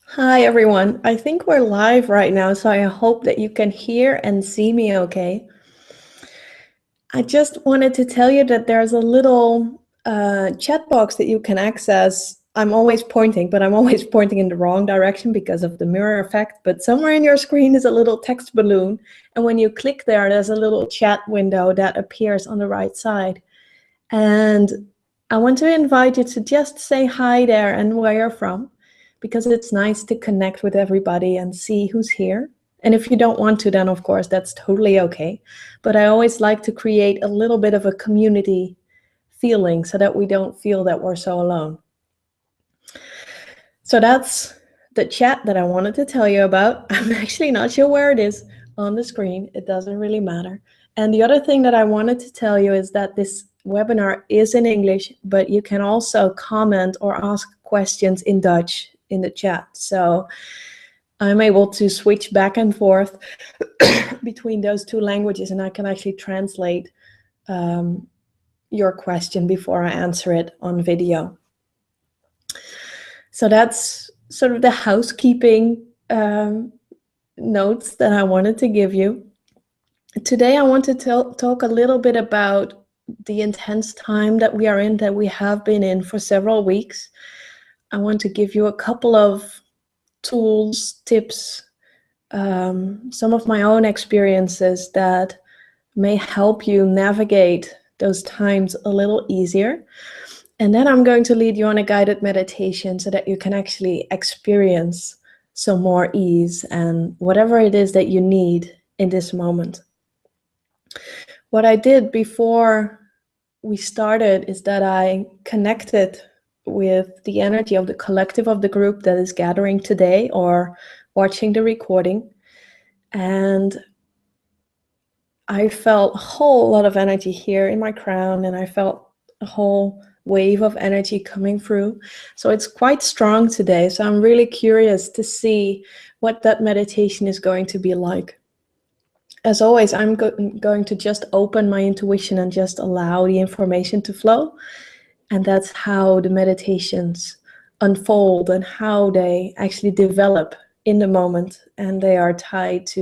Hi everyone. I think we're live right now, so I hope that you can hear and see me okay. I just wanted to tell you that there's a little chat box that you can access. I'm always pointing, but I'm always pointing in the wrong direction because of the mirror effect. But somewhere in your screen is a little text balloon. And when you click there, there's a little chat window that appears on the right side. And I want to invite you to just say hi there and where you're from, because it's nice to connect with everybody and see who's here. And if you don't want to, then of course, that's totally okay. But I always like to create a little bit of a community feeling so that we don't feel that we're so alone. So that's the chat that I wanted to tell you about. I'm actually not sure where it is on the screen. It doesn't really matter. And the other thing that I wanted to tell you is that this webinar is in English, but you can also comment or ask questions in Dutch in the chat. So I'm able to switch back and forth between those two languages, and I can actually translate your question before I answer it on video. So that's sort of the housekeeping notes that I wanted to give you. Today, I want to talk a little bit about the intense time that we are in, that we have been in for several weeks. I want to give you a couple of tools, tips, some of my own experiences that may help you navigate those times a little easier. And then I'm going to lead you on a guided meditation so that you can actually experience some more ease and whatever it is that you need in this moment. What I did before we started is that I connected with the energy of the collective of the group that is gathering today or watching the recording. And I felt a whole lot of energy here in my crown, and I felt a whole wave of energy coming through. So it's quite strong today. So I'm really curious to see what that meditation is going to be like. As always, I'm going to just open my intuition and just allow the information to flow. And that's how the meditations unfold and how they actually develop in the moment. And they are adapted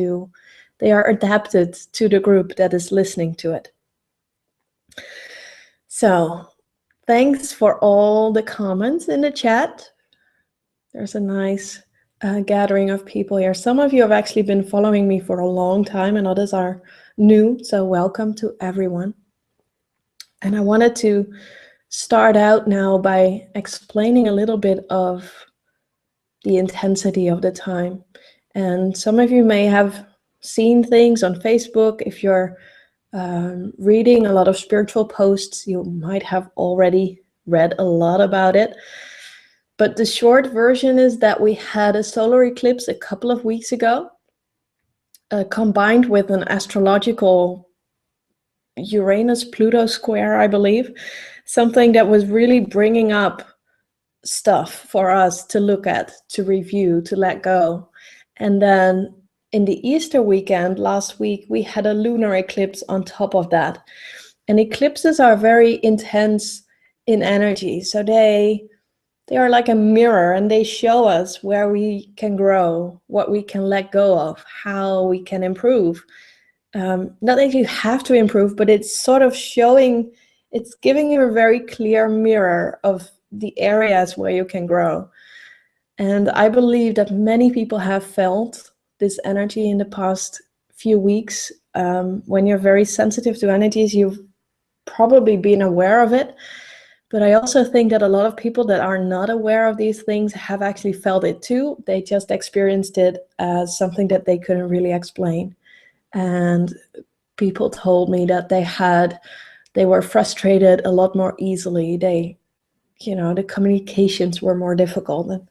to the group that is listening to it. So thanks for all the comments in the chat. There's a nice gathering of people here. Some of you have actually been following me for a long time and others are new. So welcome to everyone. And I wanted to start out now by explaining a little bit of the intensity of the time. And some of you may have seen things on Facebook. If you're reading a lot of spiritual posts, you might have already read a lot about it. But the short version is that we had a solar eclipse a couple of weeks ago, combined with an astrological Uranus-Pluto square, I believe, something that was really bringing up stuff for us to look at, to review, to let go. And then in the Easter weekend last week, we had a lunar eclipse on top of that. And eclipses are very intense in energy. So they are like a mirror, and they show us where we can grow, what we can let go of, how we can improve. Not that you have to improve, but it's sort of showing, it's giving you a very clear mirror of the areas where you can grow. And I believe that many people have felt this energy in the past few weeks. When you're very sensitive to energies, you've probably been aware of it. But I also think that a lot of people that are not aware of these things have actually felt it too. They just experienced it as something that they couldn't really explain. And people told me that they were frustrated a lot more easily. The communications were more difficult and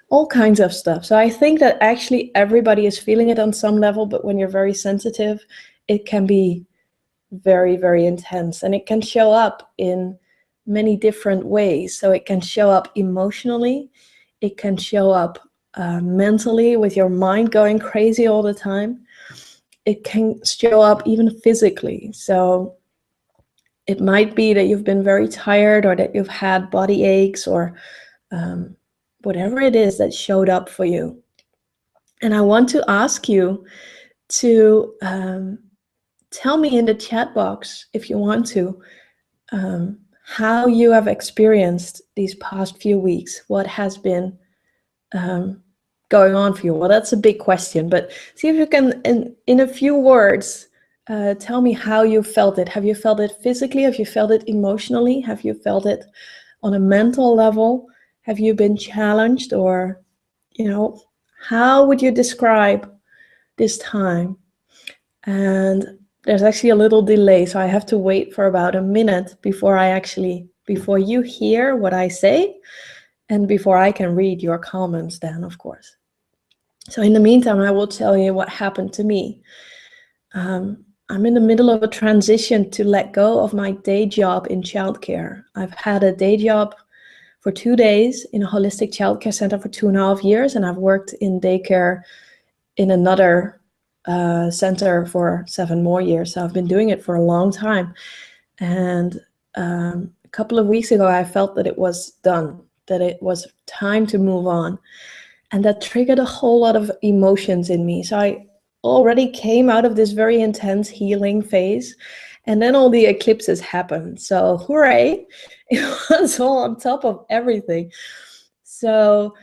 all kinds of stuff. So I think that actually everybody is feeling it on some level, but when you're very sensitive, it can be very, very intense, and it can show up in many different ways. So it can show up emotionally, it can show up mentally with your mind going crazy all the time. It can show up even physically. So it might be that you've been very tired, or that you've had body aches, or whatever it is that showed up for you. And I want to ask you to tell me in the chat box, if you want to, how you have experienced these past few weeks. What has been going on for you? Well, that's a big question, but see if you can, in a few words, tell me how you felt it. Have you felt it physically? Have you felt it emotionally? Have you felt it on a mental level? Have you been challenged? Or, how would you describe this time? And there's actually a little delay, so I have to wait for about a minute before you hear what I say, and before I can read your comments then, of course. So in the meantime, I will tell you what happened to me. I'm in the middle of a transition to let go of my day job in childcare. I've had a day job for 2 days in a holistic childcare center for 2.5 years, and I've worked in daycare in another center for 7 more years. So I've been doing it for a long time. And a couple of weeks ago, I felt that it was done, that it was time to move on. And that triggered a whole lot of emotions in me. So I already came out of this very intense healing phase, and then all the eclipses happened. So hooray, it was all on top of everything. So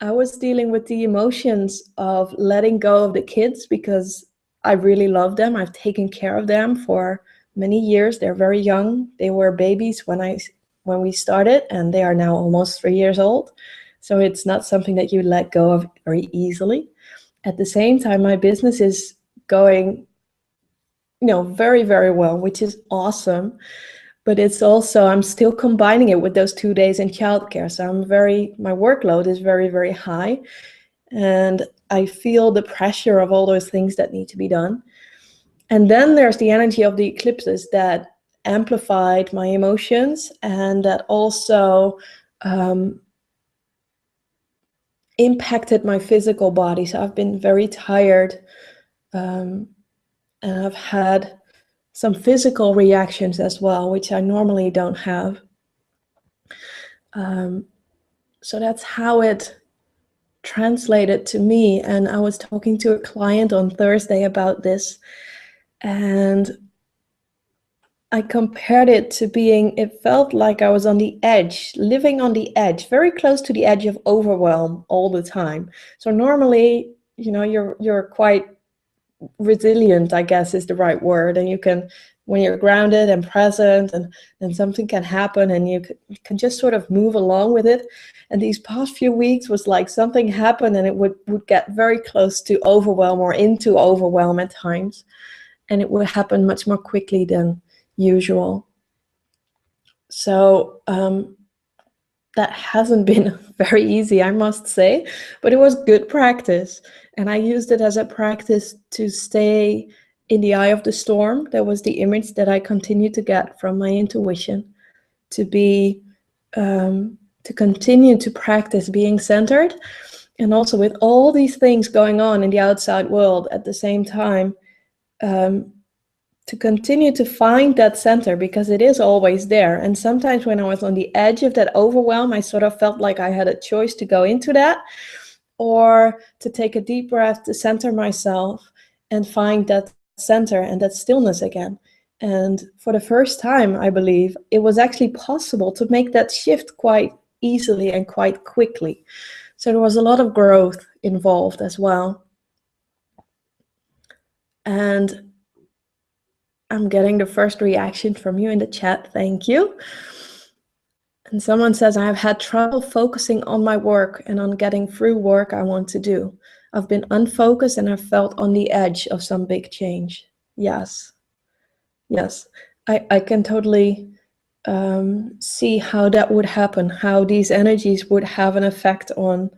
I was dealing with the emotions of letting go of the kids because I really love them. I've taken care of them for many years. They're very young. They were babies when we started, and they are now almost 3 years old. So it's not something that you let go of very easily. At the same time, my business is going, very, very well, which is awesome. But it's also, I'm still combining it with those 2 days in childcare. So my workload is very, very high. And I feel the pressure of all those things that need to be done. And then there's the energy of the eclipses that amplified my emotions, and that also impacted my physical body. So I've been very tired, and I've had some physical reactions as well, which I normally don't have. So that's how it translated to me. And I was talking to a client on Thursday about this, and I compared it to it felt like I was on the edge, living on the edge, very close to the edge of overwhelm all the time. So normally, you're quite resilient, I guess is the right word. And you can, when you're grounded and present, and then something can happen and you can just sort of move along with it. And these past few weeks was like something happened and it would get very close to overwhelm or into overwhelm at times. And it would happen much more quickly than usual. So that hasn't been very easy, I must say, but it was good practice. And I used it as a practice to stay in the eye of the storm. That was the image that I continued to get from my intuition, to continue to practice being centered. And also with all these things going on in the outside world at the same time, to continue to find that center, because it is always there. And sometimes when I was on the edge of that overwhelm, I sort of felt like I had a choice to go into that, or to take a deep breath, to center myself and find that center and that stillness again. And for the first time, I believe, it was actually possible to make that shift quite easily and quite quickly. So there was a lot of growth involved as well. And I'm getting the first reaction from you in the chat. Thank you. And someone says, I've had trouble focusing on my work and on getting through work I want to do. I've been unfocused and I've felt on the edge of some big change. Yes. I can totally see how that would happen, how these energies would have an effect on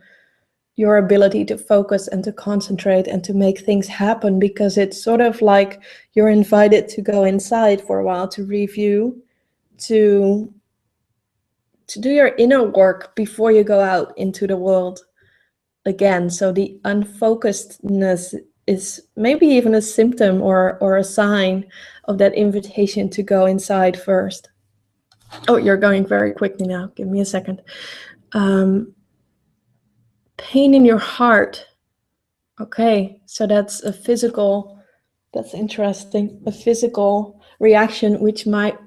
your ability to focus and to concentrate and to make things happen, because it's sort of like you're invited to go inside for a while, to review, to do your inner work before you go out into the world again. So the unfocusedness is maybe even a symptom or a sign of that invitation to go inside first. Oh, you're going very quickly now. Give me a second. Pain in your heart. Okay, so that's a physical, that's interesting, a physical reaction which might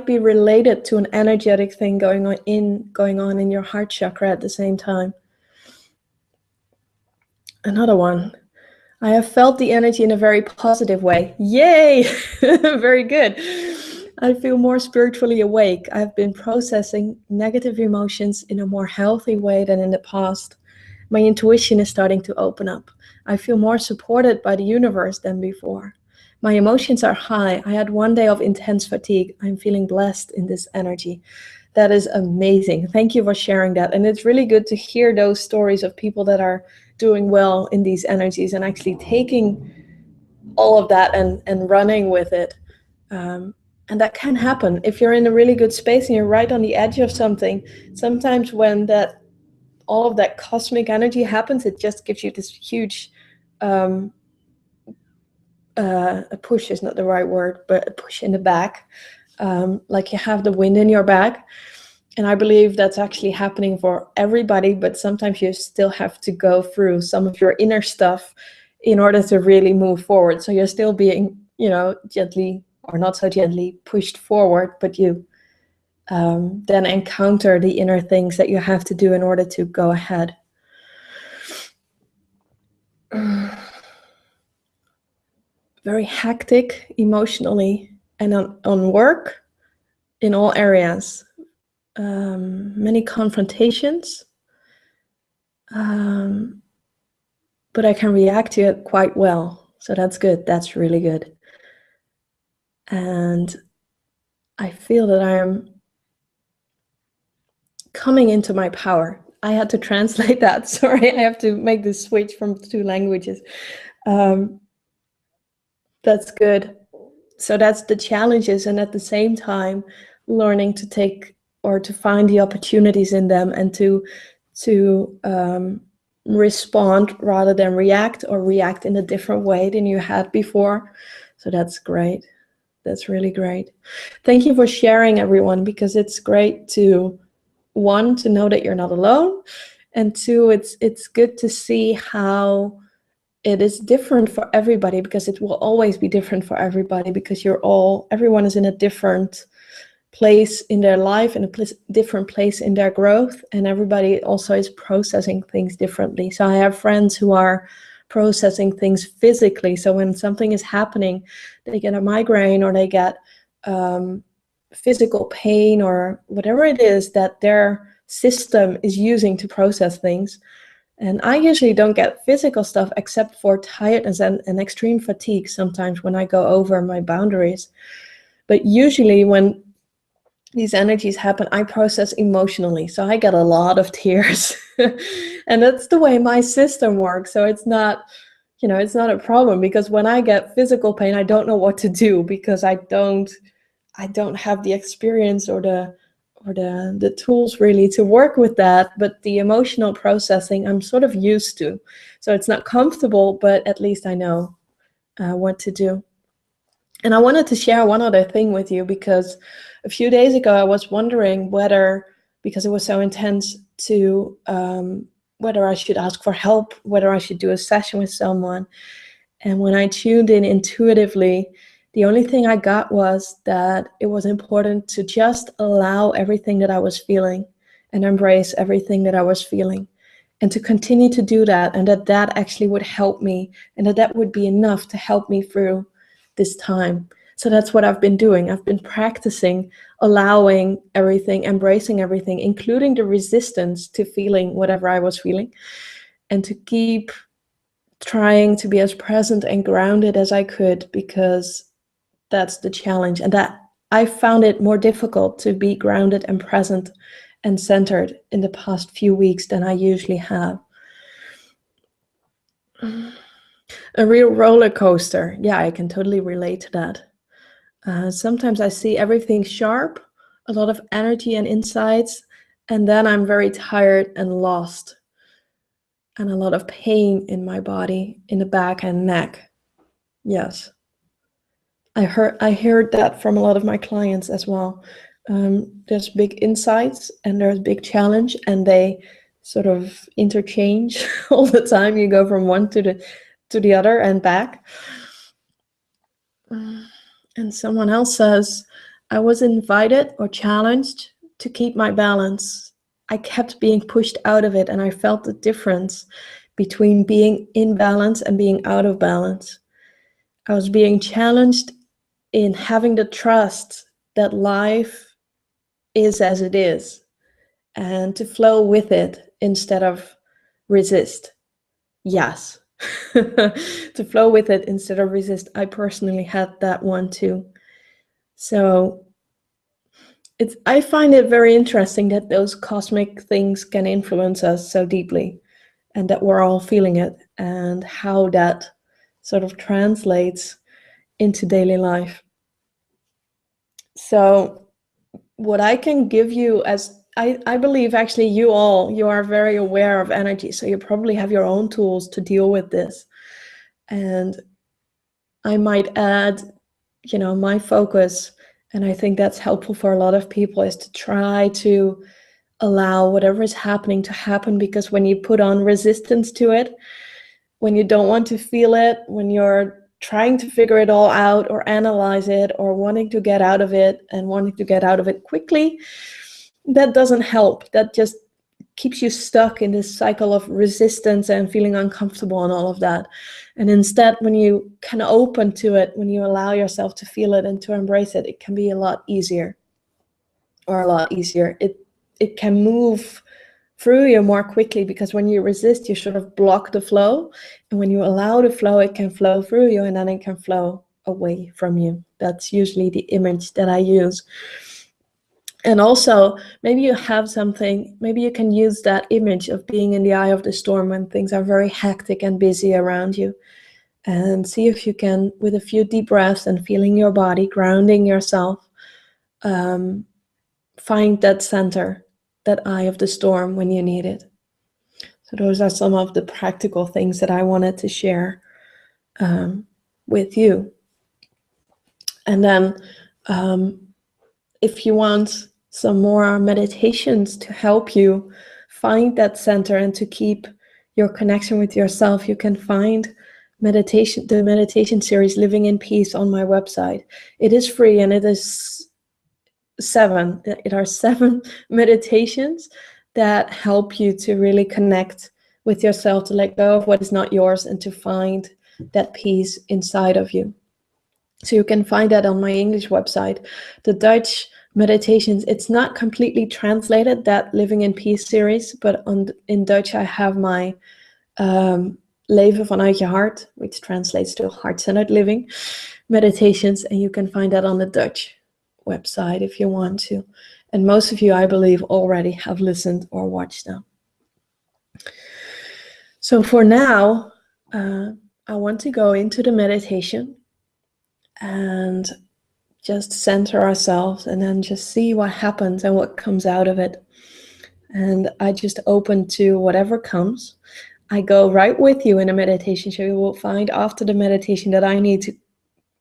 be related to an energetic thing going on in your heart chakra at the same time. Another one. I have felt the energy in a very positive way. Yay! Very good. I feel more spiritually awake. I've been processing negative emotions in a more healthy way than in the past. My intuition is starting to open up. I feel more supported by the universe than before. My emotions are high. I had one day of intense fatigue. I'm feeling blessed in this energy. That is amazing. Thank you for sharing that. And it's really good to hear those stories of people that are doing well in these energies and actually taking all of that and running with it. And that can happen if you're in a really good space and you're right on the edge of something. Sometimes when all of that cosmic energy happens, it just gives you this huge a push is not the right word, but a push in the back, like you have the wind in your back. And I believe that's actually happening for everybody, but sometimes you still have to go through some of your inner stuff in order to really move forward. So you're still being, gently or not so gently pushed forward, but you then encounter the inner things that you have to do in order to go ahead. Very hectic emotionally and on work in all areas. Many confrontations, but I can react to it quite well. So that's good. That's really good. And I feel that I am coming into my power. I had to translate that. Sorry, I have to make this switch from 2 languages. That's good. So that's the challenges, and at the same time, learning to take or to find the opportunities in them and to respond rather than react, or react in a different way than you had before. So that's great. That's really great. Thank you for sharing, everyone, because it's great to, one, to know that you're not alone, and two, it's good to see how it is different for everybody, because it will always be different for everybody, because everyone is in a different place in their life, in a different place in their growth, and everybody also is processing things differently. So I have friends who are processing things physically. So when something is happening, they get a migraine, or they get physical pain, or whatever it is that their system is using to process things. And I usually don't get physical stuff except for tiredness and extreme fatigue sometimes when I go over my boundaries. But usually when these energies happen, I process emotionally. So I get a lot of tears. And that's the way my system works. So it's not, it's not a problem, because when I get physical pain, I don't know what to do, because I don't have the experience or the tools really to work with that. But the emotional processing I'm sort of used to. So it's not comfortable, but at least I know what to do. And I wanted to share one other thing with you, because a few days ago I was wondering whether, because it was so intense, to whether I should ask for help, whether I should do a session with someone. And when I tuned in intuitively, the only thing I got was that it was important to just allow everything that I was feeling and embrace everything that I was feeling, and to continue to do that, and that actually would help me, and that would be enough to help me through this time. So that's what I've been doing. I've been practicing allowing everything, embracing everything, including the resistance to feeling whatever I was feeling, and to keep trying to be as present and grounded as I could, because that's the challenge. And that I found it more difficult to be grounded and present and centered in the past few weeks than I usually have. A real roller coaster. Yeah, I can totally relate to that. Sometimes I see everything sharp, a lot of energy and insights, and then I'm very tired and lost, and a lot of pain in my body, in the back and neck. Yes. I heard that from a lot of my clients as well. There's big insights and there's big challenge, and they sort of interchange all the time. You go from one to the other and back. And someone else says, I was invited or challenged to keep my balance. I kept being pushed out of it, and I felt the difference between being in balance and being out of balance. I was being challenged in having the trust that life is as it is and to flow with it instead of resist. Yes. To flow with it instead of resist. I personally had that one too. So I find it very interesting that those cosmic things can influence us so deeply, and that we're all feeling it, and how that sort of translates into daily life. So what I can give you, as I believe actually you are very aware of energy, so you probably have your own tools to deal with this. And I might add, my focus, and I think that's helpful for a lot of people, is to try to allow whatever is happening to happen, because when you put on resistance to it, when you don't want to feel it, when you're trying to figure it all out or analyze it or wanting to get out of it and wanting to get out of it quickly, that doesn't help. That just keeps you stuck in this cycle of resistance and feeling uncomfortable and all of that. And instead, when you can open to it, when you allow yourself to feel it and to embrace it, it can be a lot easier. It can move through you more quickly, because when you resist, you sort of block the flow. And when you allow the flow, it can flow through you, and then it can flow away from you. That's usually the image that I use. And also, maybe you have something, maybe you can use that image of being in the eye of the storm when things are very hectic and busy around you. And see if you can, with a few deep breaths and feeling your body, grounding yourself, find that center, that eye of the storm when you need it. So those are some of the practical things that I wanted to share with you. And then if you want some more meditations to help you find that center and to keep your connection with yourself, you can find the meditation series Living in Peace on my website. It is free, and it is 7 meditations that help you to really connect with yourself, to let go of what is not yours, and to find that peace inside of you. So you can find that on my English website. The Dutch meditations, it's not completely translated, that Living in Peace series, but in Dutch I have my Leven vanuit je hart, which translates to heart-centered living meditations, and you can find that on the Dutch website if you want to. And most of you, I believe, already have listened or watched them. So for now, I want to go into the meditation and just center ourselves, and then just see what happens and what comes out of it. And I just open to whatever comes. I go right with you in a meditation. So you will find after the meditation that I need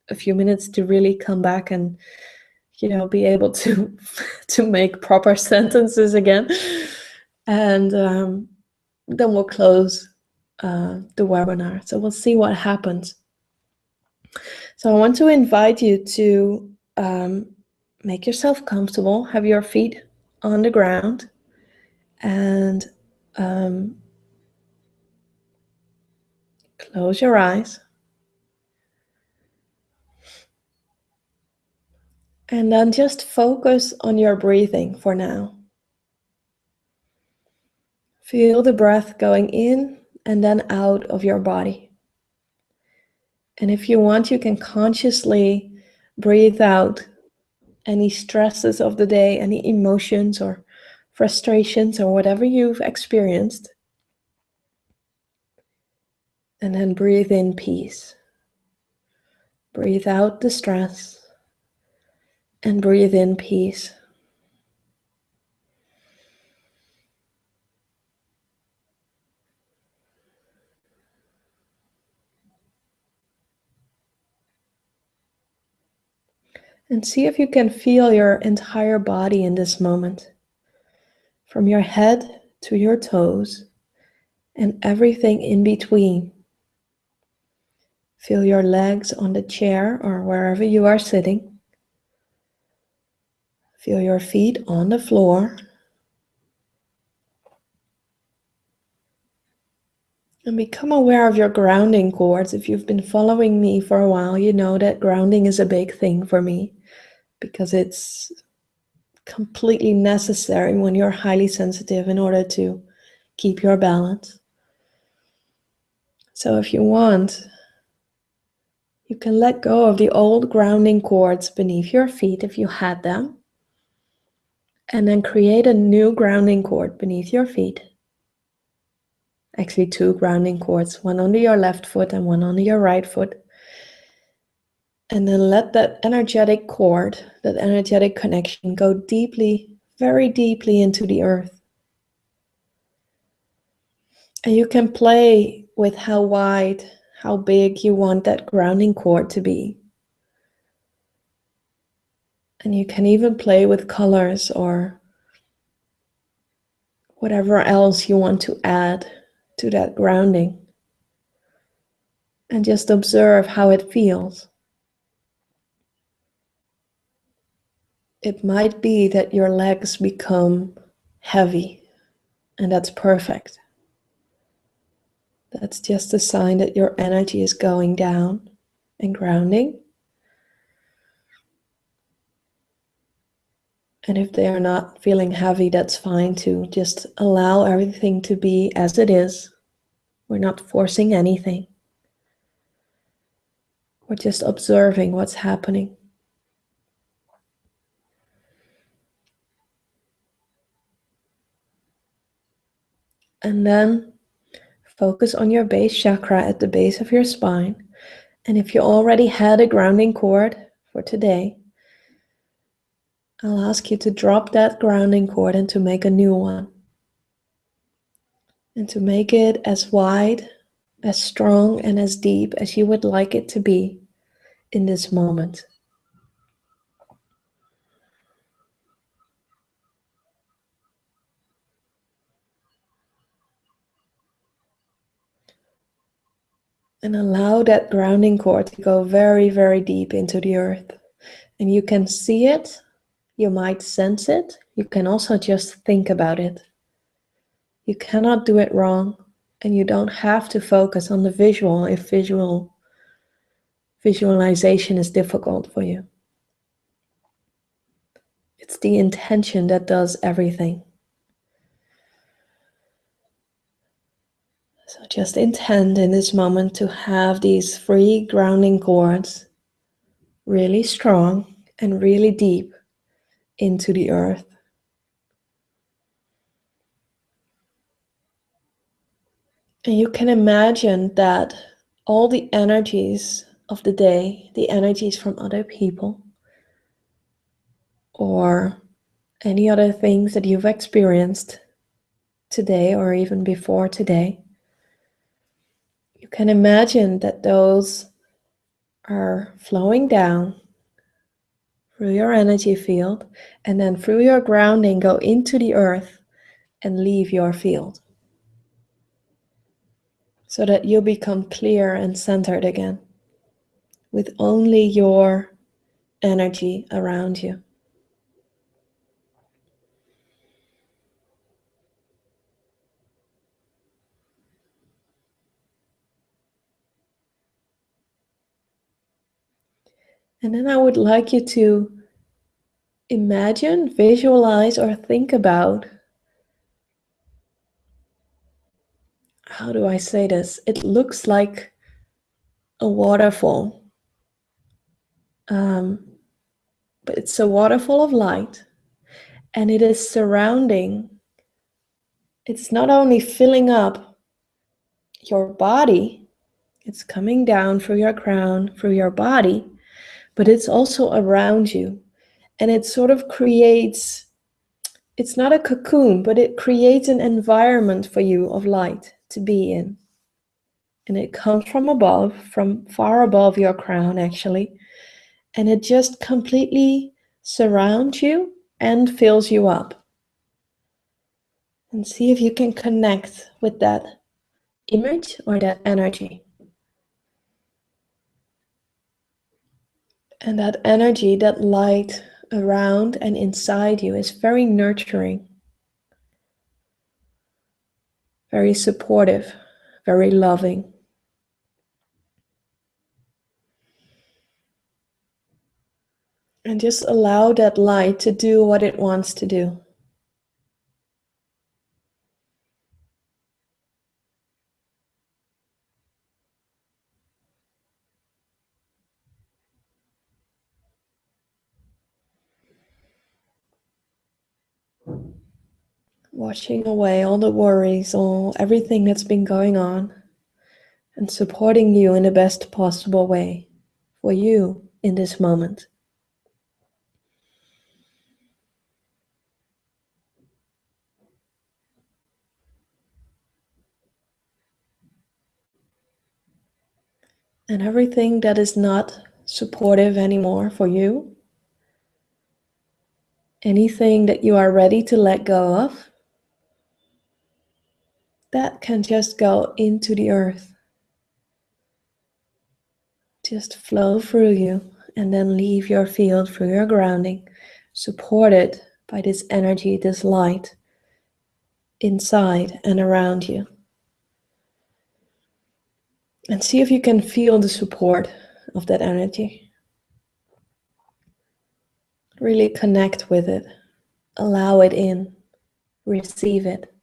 a few minutes to really come back and be able to make proper sentences again. And then we'll close the webinar. So we'll see what happens. So I want to invite you to make yourself comfortable, have your feet on the ground, and close your eyes. And then just focus on your breathing for now. Feel the breath going in and then out of your body. And if you want, you can consciously breathe out any stresses of the day, any emotions or frustrations or whatever you've experienced. And then breathe in peace. Breathe out the stress and breathe in peace. And see if you can feel your entire body in this moment. From your head to your toes and everything in between. Feel your legs on the chair or wherever you are sitting. Feel your feet on the floor. And become aware of your grounding cords. If you've been following me for a while, you know that grounding is a big thing for me because it's completely necessary when you're highly sensitive in order to keep your balance. So if you want, you can let go of the old grounding cords beneath your feet if you had them, and then create a new grounding cord beneath your feet. Actually, two grounding cords, one under your left foot and one under your right foot. And then let that energetic cord, that energetic connection go deeply, very deeply into the earth. And you can play with how wide, how big you want that grounding cord to be. And you can even play with colors or whatever else you want to add to that grounding. And just observe how it feels. It might be that your legs become heavy, and that's perfect. That's just a sign that your energy is going down and grounding. And if they are not feeling heavy, that's fine too. Just allow everything to be as it is. We're not forcing anything. We're just observing what's happening. And then focus on your base chakra at the base of your spine. And if you already had a grounding cord for today, I'll ask you to drop that grounding cord and to make a new one. And to make it as wide, as strong, and as deep as you would like it to be in this moment. And allow that grounding cord to go very, very deep into the earth. And you can see it, you might sense it, you can also just think about it. You cannot do it wrong, and you don't have to focus on the visual if visualization is difficult for you. It's the intention that does everything. So just intend in this moment to have these 3 grounding cords really strong and really deep into the earth. And you can imagine that all the energies of the day, the energies from other people, or any other things that you've experienced today or even before today, you can imagine that those are flowing down through your energy field and then through your grounding go into the earth and leave your field, so that you become clear and centered again with only your energy around you. And then I would like you to imagine, visualize, or think about, how do I say this? It looks like a waterfall. But it's a waterfall of light, and it is surrounding, it's not only filling up your body, it's coming down through your crown, through your body, but it's also around you. And it sort of creates, it's not a cocoon, but it creates an environment for you of light to be in. And it comes from above, from far above your crown actually, and it just completely surrounds you and fills you up. And see if you can connect with that image or that energy. And that energy, that light around and inside you is very nurturing, very supportive, very loving. And just allow that light to do what it wants to do. Washing away all the worries, everything that's been going on, and supporting you in the best possible way for you in this moment. And everything that is not supportive anymore for you, anything that you are ready to let go of, that can just go into the earth. Just flow through you and then leave your field for your grounding, supported by this energy, this light inside and around you. And see if you can feel the support of that energy. Really connect with it. Allow it in. Receive it.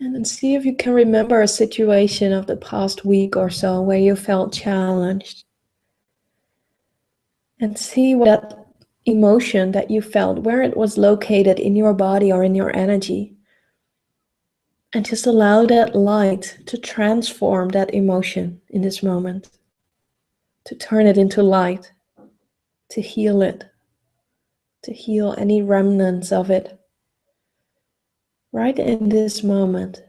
And then see if you can remember a situation of the past week or so where you felt challenged. And see what that emotion that you felt, where it was located in your body or in your energy. And just allow that light to transform that emotion in this moment. To turn it into light. To heal it. To heal any remnants of it. Right in this moment.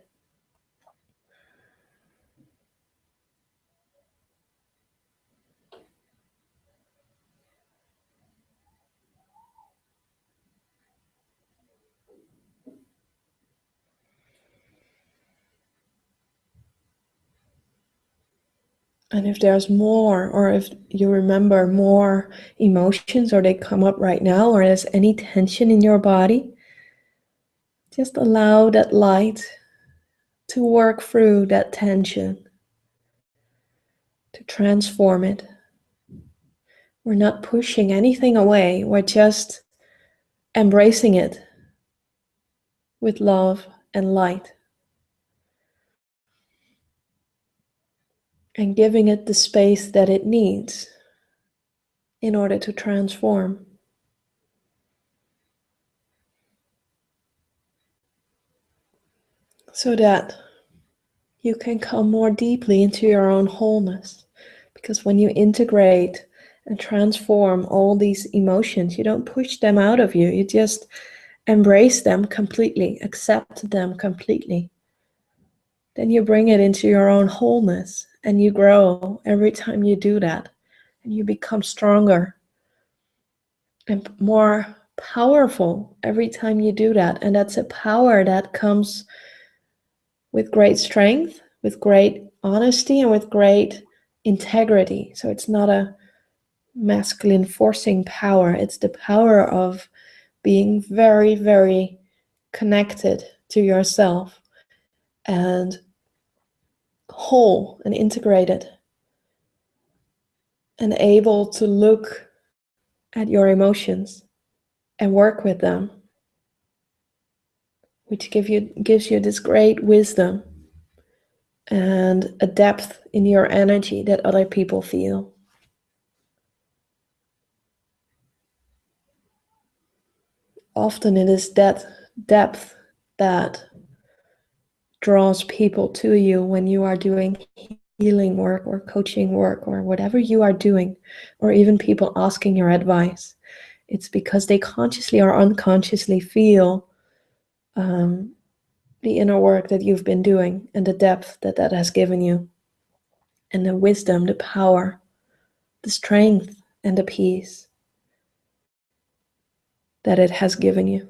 And if there's more, or if you remember more emotions, or they come up right now, or there's any tension in your body, just allow that light to work through that tension, to transform it. We're not pushing anything away, we're just embracing it with love and light. And giving it the space that it needs in order to transform. So that you can come more deeply into your own wholeness. Because when you integrate and transform all these emotions, you don't push them out of you. You just embrace them completely, accept them completely. Then you bring it into your own wholeness and you grow every time you do that. And you become stronger and more powerful every time you do that. And that's a power that comes with great strength, with great honesty, and with great integrity. So it's not a masculine forcing power. It's the power of being very, very connected to yourself and whole and integrated and able to look at your emotions and work with them, which gives you this great wisdom and a depth in your energy that other people feel. Often it is that depth that draws people to you when you are doing healing work or coaching work or whatever you are doing, or even people asking your advice. It's because they consciously or unconsciously feel the inner work that you've been doing and the depth that that has given you, and the wisdom, the power, the strength, and the peace that it has given you.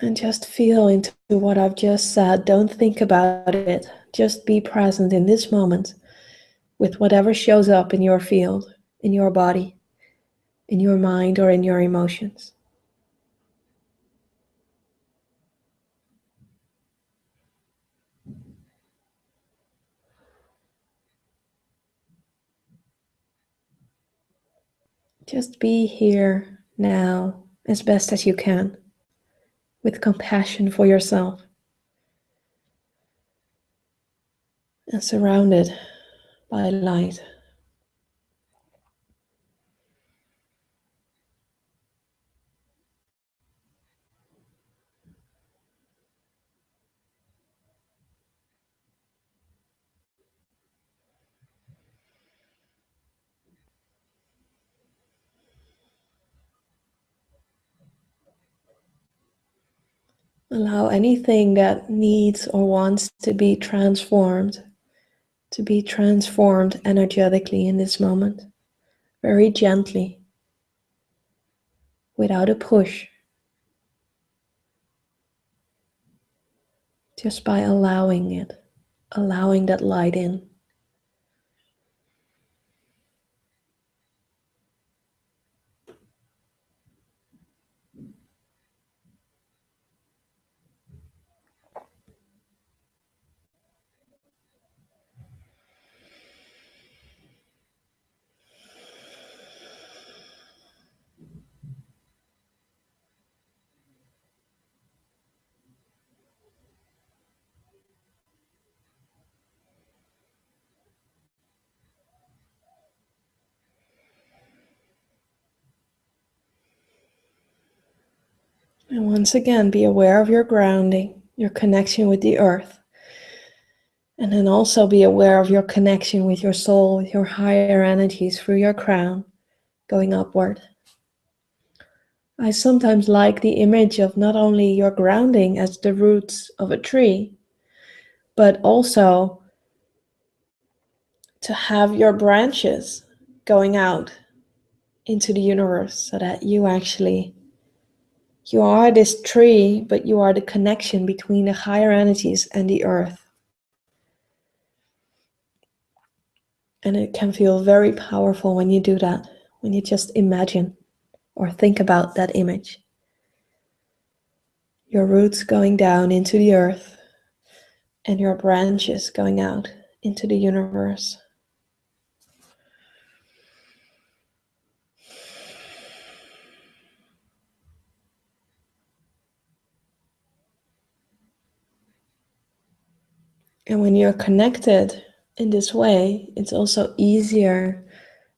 And just feel into what I've just said. Don't think about it. Just be present in this moment with whatever shows up in your field, in your body, in your mind, or in your emotions. Just be here now as best as you can, with compassion for yourself, and surrounded by light. Allow anything that needs or wants to be transformed energetically in this moment, very gently, without a push, just by allowing it, allowing that light in. And once again, be aware of your grounding, your connection with the earth. And then also be aware of your connection with your soul, with your higher energies through your crown, going upward. I sometimes like the image of not only your grounding as the roots of a tree, but also to have your branches going out into the universe, so that you are this tree, but you are the connection between the higher energies and the earth. And it can feel very powerful when you do that, when you just imagine or think about that image. Your roots going down into the earth and your branches going out into the universe. And when you're connected in this way, it's also easier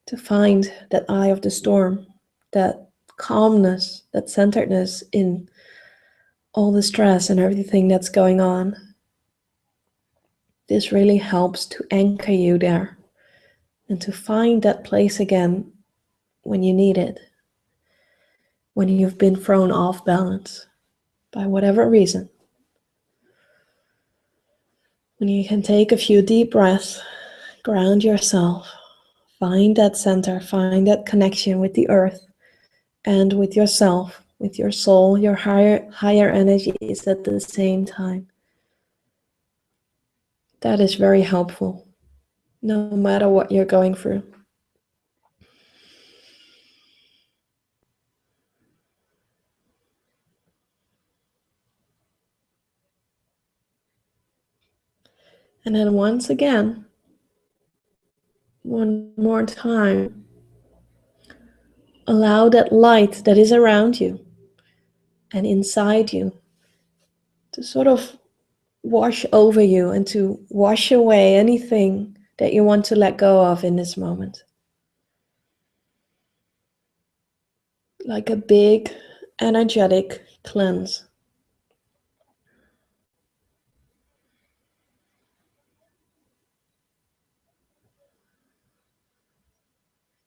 to find that eye of the storm, that calmness, that centeredness in all the stress and everything that's going on. This really helps to anchor you there and to find that place again when you need it, when you've been thrown off balance by whatever reason. When you can take a few deep breaths, ground yourself, find that center, find that connection with the earth and with yourself, with your soul, your higher energies at the same time. That is very helpful, no matter what you're going through. And then once again, one more time, allow that light that is around you and inside you to sort of wash over you and to wash away anything that you want to let go of in this moment. like a big energetic cleanse.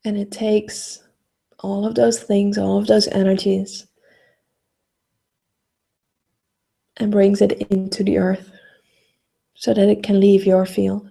And it takes all of those things, all of those energies, and brings it into the earth so that it can leave your field.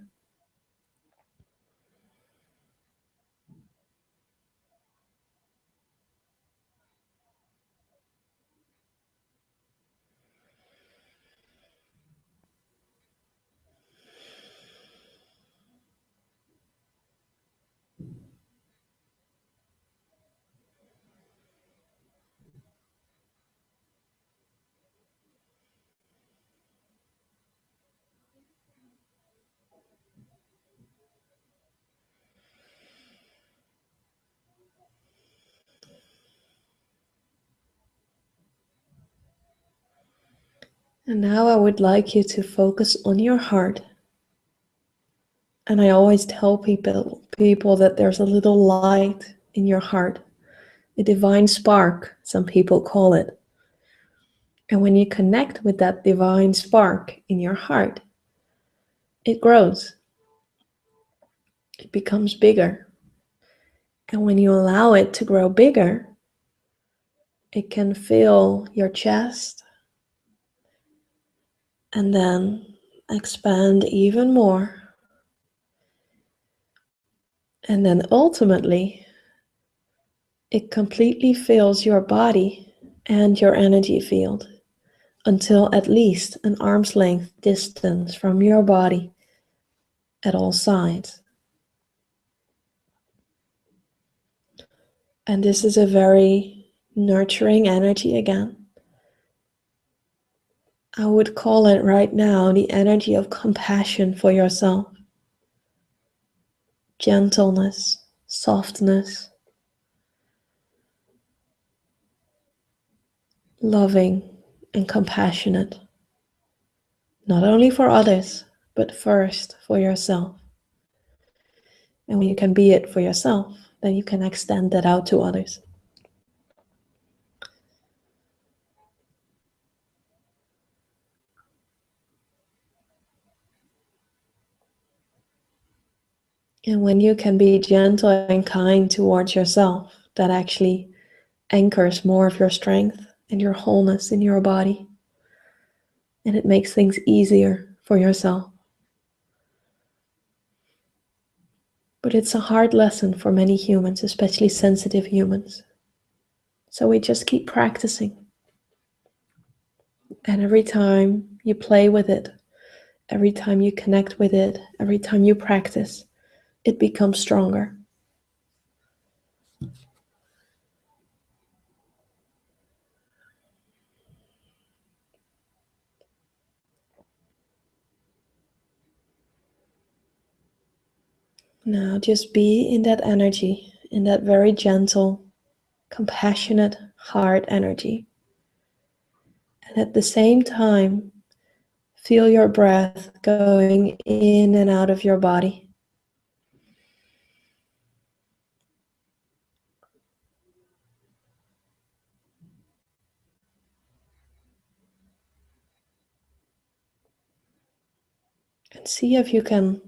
And now I would like you to focus on your heart. And I always tell people that there's a little light in your heart, a divine spark, some people call it. And when you connect with that divine spark in your heart, it grows. It becomes bigger. And when you allow it to grow bigger, it can fill your chest and then expand even more. And then ultimately, it completely fills your body and your energy field until at least an arm's length distance from your body at all sides. And this is a very nurturing energy again. I would call it right now the energy of compassion for yourself, gentleness, softness, loving and compassionate, not only for others, but first for yourself. And when you can be it for yourself, then you can extend that out to others. And when you can be gentle and kind towards yourself, that actually anchors more of your strength and your wholeness in your body. And it makes things easier for yourself. But it's a hard lesson for many humans, especially sensitive humans. So we just keep practicing. And every time you play with it, every time you connect with it, every time you practice, it becomes stronger. Now just be in that energy, in that very gentle, compassionate heart energy. And at the same time, feel your breath going in and out of your body. And see if you can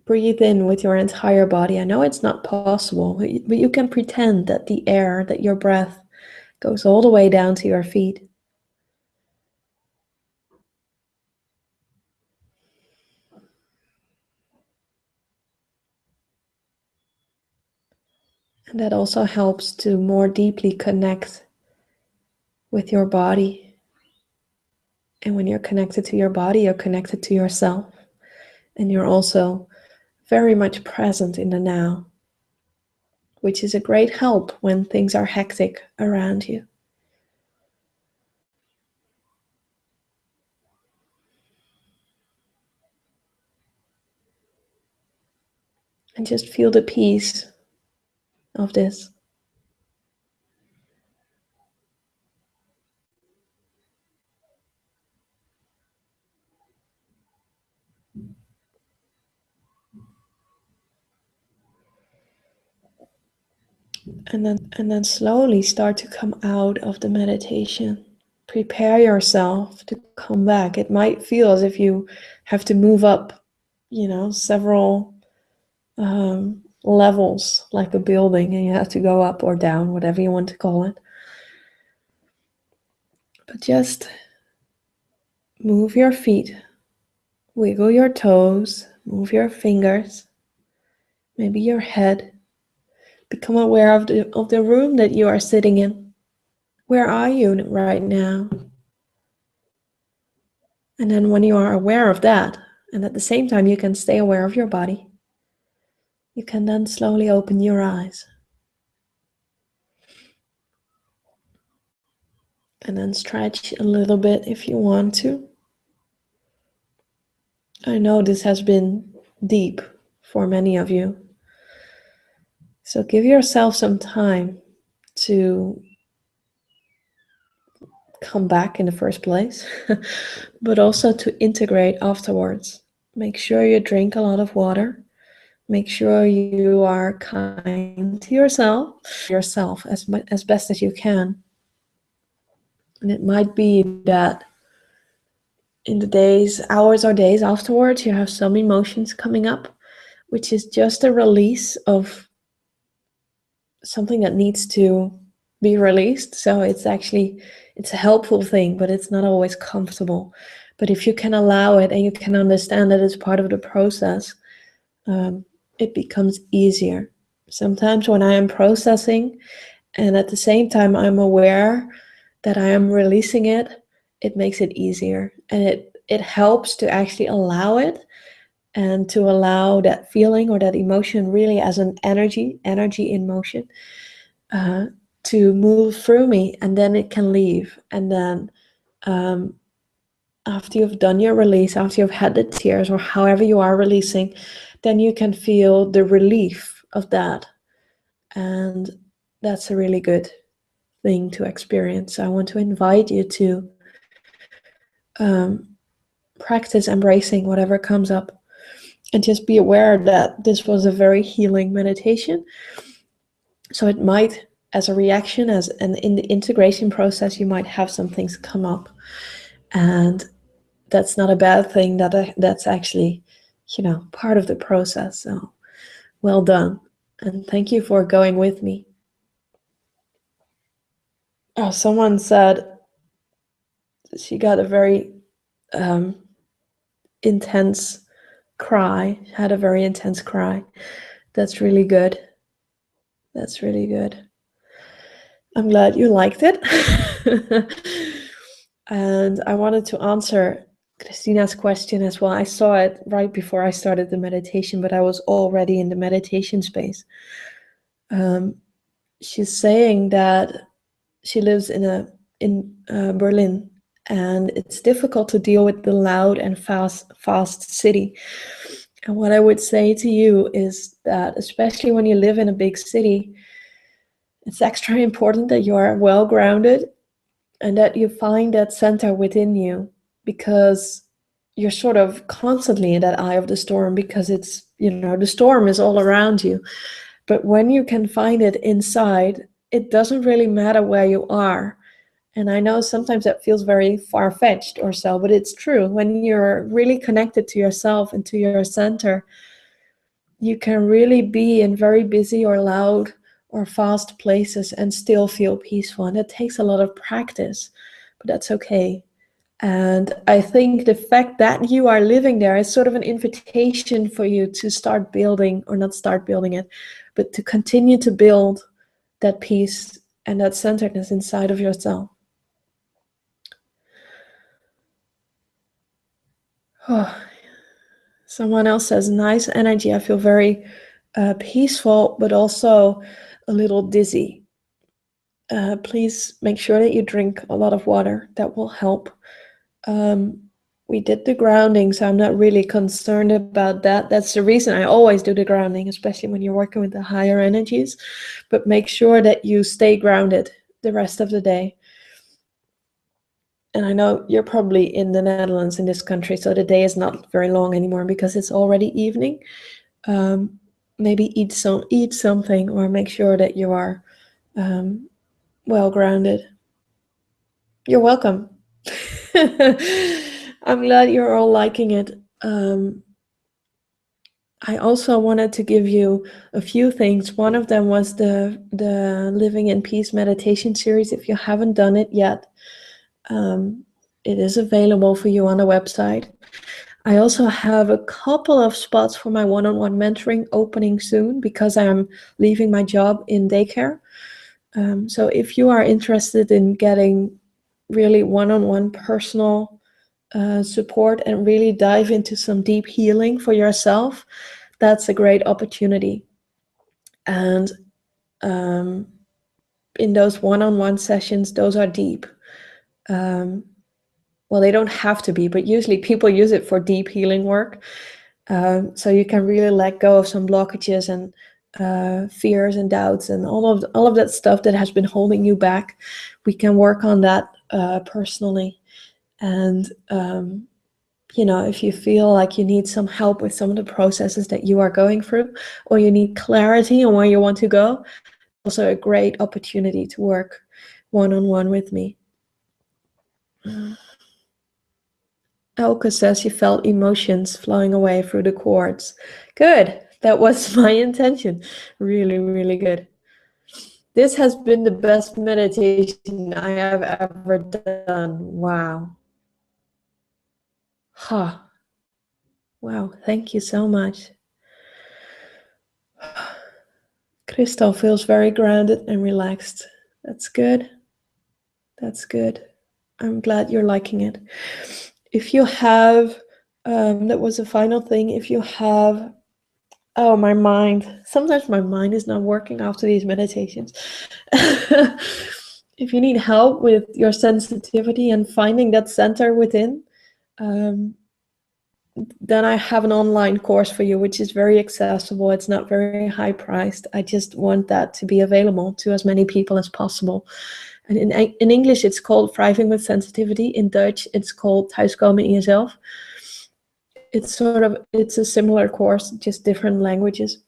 breathe in with your entire body. I know it's not possible, but you can pretend that the air, that your breath goes all the way down to your feet. And that also helps to more deeply connect with your body. And when you're connected to your body, you're connected to yourself. And you're also very much present in the now, which is a great help when things are hectic around you. And just feel the peace of this. And then slowly start to come out of the meditation. Prepare yourself to come back. It might feel as if you have to move up, several levels, like a building, and you have to go up or down, whatever you want to call it. But just move your feet, wiggle your toes, move your fingers, maybe your head. Become aware of the room that you are sitting in. Where are you right now? And then when you are aware of that, and at the same time you can stay aware of your body, you can then slowly open your eyes. And then stretch a little bit if you want to. I know this has been deep for many of you. So give yourself some time to come back in the first place, but also to integrate afterwards. Make sure you drink a lot of water. Make sure you are kind to yourself as best as you can. And it might be that in the hours or days afterwards, you have some emotions coming up, which is just a release of something that needs to be released. So it's a helpful thing, but it's not always comfortable. But if you can allow it and you can understand that it's part of the process, it becomes easier. Sometimes when I am processing and at the same time I'm aware that I am releasing it, it makes it easier. And it helps to actually allow it and to allow that feeling or that emotion really as an energy in motion, to move through me, and then it can leave. And then after you've done your release, after you've had the tears or however you are releasing, then you can feel the relief of that. And that's a really good thing to experience. So I want to invite you to practice embracing whatever comes up, and just be aware that this was a very healing meditation. So it might, as a reaction, and in the integration process, you might have some things come up, and that's not a bad thing. That's actually, part of the process. So well done, and thank you for going with me. Oh, someone said she got a very intense cry, had a very intense cry. That's really good. That's really good. I'm glad you liked it. And I wanted to answer Christina's question as well. I saw it right before I started the meditation, but I was already in the meditation space. She's saying that she lives in Berlin, and it's difficult to deal with the loud and fast city. And what I would say to you is that, especially when you live in a big city, it's extra important that you are well grounded and that you find that center within you, because you're sort of constantly in that eye of the storm, because it's, the storm is all around you. But when you can find it inside, it doesn't really matter where you are. And I know sometimes that feels very far-fetched or so, but it's true. When you're really connected to yourself and to your center, you can really be in very busy or loud or fast places and still feel peaceful. And it takes a lot of practice, but that's okay. And I think the fact that you are living there is sort of an invitation for you to start building, or not start building it, but to continue to build that peace and that centeredness inside of yourself. Oh. Someone else says, nice energy. I feel very peaceful, but also a little dizzy. Please make sure that you drink a lot of water. That will help. We did the grounding, so I'm not really concerned about that. That's the reason I always do the grounding, especially when you're working with the higher energies. But make sure that you stay grounded the rest of the day. And I know you're probably in the Netherlands, in this country, so the day is not very long anymore because it's already evening. Maybe eat something, or make sure that you are well grounded. You're welcome. I'm glad you're all liking it. I also wanted to give you a few things. One of them was the Living in Peace meditation series. If you haven't done it yet, it is available for you on the website. I also have a couple of spots for my one-on-one mentoring opening soon because I'm leaving my job in daycare. So if you are interested in getting really one-on-one personal support and really dive into some deep healing for yourself, that's a great opportunity. And in those one-on-one sessions, those are deep. Well, they don't have to be, but usually people use it for deep healing work. So you can really let go of some blockages and fears and doubts and all of that stuff that has been holding you back. We can work on that personally. And if you feel like you need some help with some of the processes that you are going through, or you need clarity on where you want to go, also a great opportunity to work one-on-one with me. Elke says she felt emotions flowing away through the cords. Good. That was my intention. Really, really good. This has been the best meditation I have ever done. Wow. Huh. Wow. Thank you so much. Crystal feels very grounded and relaxed. That's good. That's good. I'm glad you're liking it. If you have, that was the final thing. If you have, oh, my mind. Sometimes my mind is not working after these meditations. If you need help with your sensitivity and finding that center within, then I have an online course for you, which is very accessible. It's not very high priced. I just want that to be available to as many people as possible. And in English, it's called Thriving with Sensitivity. In Dutch, it's called Thuiskomen in Jezelf. It's a similar course, just different languages.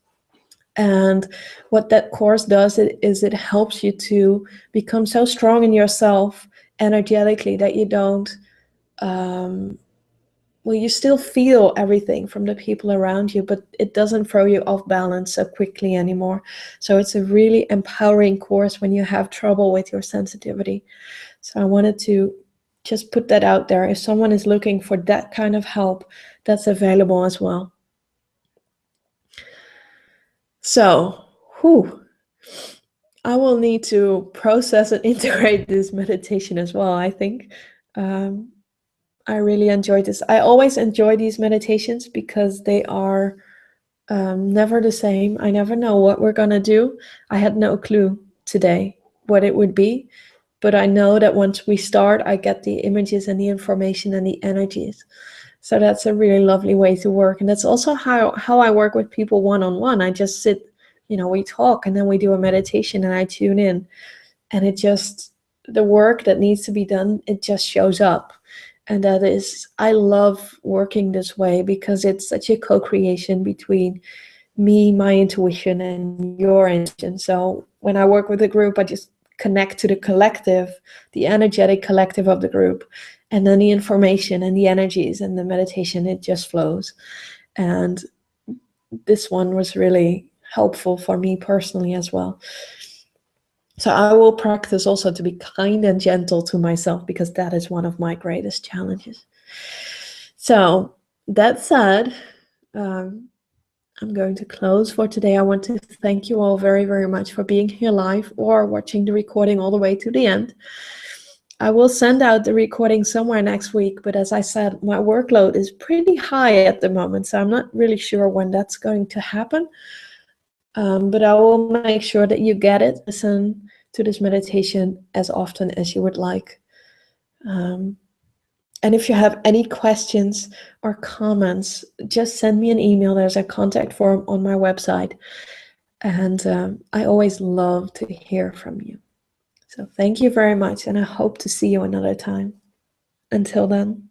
And what that course does is it helps you to become so strong in yourself energetically that you don't, you still feel everything from the people around you, but it doesn't throw you off balance so quickly anymore. So it's a really empowering course when you have trouble with your sensitivity. So I wanted to just put that out there. If someone is looking for that kind of help, that's available as well. So, I will need to process and integrate this meditation as well, I think. I really enjoyed this. I always enjoy these meditations because they are never the same. I never know what we're going to do. I had no clue today what it would be, but I know that once we start, I get the images and the information and the energies. So that's a really lovely way to work. And that's also how I work with people one-on-one. I just sit, we talk and then we do a meditation and I tune in. And the work that needs to be done, it just shows up. And that is, I love working this way because it's such a co-creation between me, my intuition, and your intuition. So when I work with a group, I just connect to the collective, the energetic collective of the group. And then the information and the energies and the meditation, it just flows. And this one was really helpful for me personally as well. So I will practice also to be kind and gentle to myself because that is one of my greatest challenges. So that said, I'm going to close for today. I want to thank you all very, very much for being here live or watching the recording all the way to the end. I will send out the recording somewhere next week, but as I said, my workload is pretty high at the moment, so I'm not really sure when that's going to happen. But I will make sure that you get it. Listen to this meditation as often as you would like. And if you have any questions or comments, just send me an email. There's a contact form on my website. And I always love to hear from you. So thank you very much, and I hope to see you another time. Until then.